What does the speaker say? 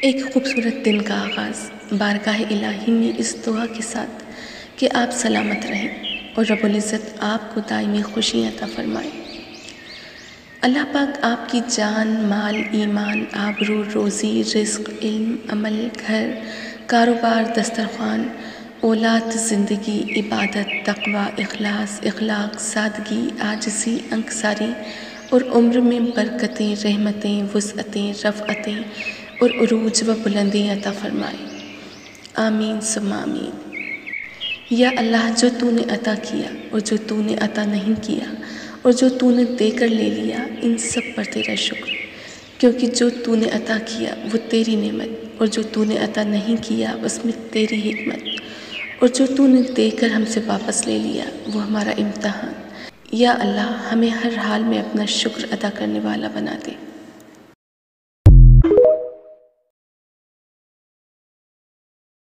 ایک خوبصورت دن کا آغاز بارگاہ الہی میں اس دعا کے ساتھ کہ آپ سلامت رہیں اور رب العزت آپ کو دائمی خوشی عطا فرمائے۔ اللہ پاک آپ کی جان، مال، ایمان، آبرو، روزی، رزق، علم، عمل، گھر، کاروبار، دسترخوان، اولاد، زندگی، عبادت، تقوی، اخلاص، اخلاق، سادگی، عاجزی، انکساری اور عمر میں برکتیں، رحمتیں، وسعتیں، رفعتیں اور عروج و بلندی عطا فرمائے۔ آمین ثم آمین۔ یا اللہ، جو تو نے عطا کیا اور جو تو نے عطا نہیں کیا اور جو تو نے دے کر لے لیا، ان سب پر تیرا شکر، کیونکہ جو تو نے عطا کیا وہ تیری نعمت اور جو تو نے عطا نہیں کیا اس میں تیری حکمت، اور جو تو نے دے کر ہم سے واپس لے لیا وہ ہمارا امتحان۔ یا اللہ، ہمیں ہر حال میں اپنا شکر ادا کرنے والا بنا دے۔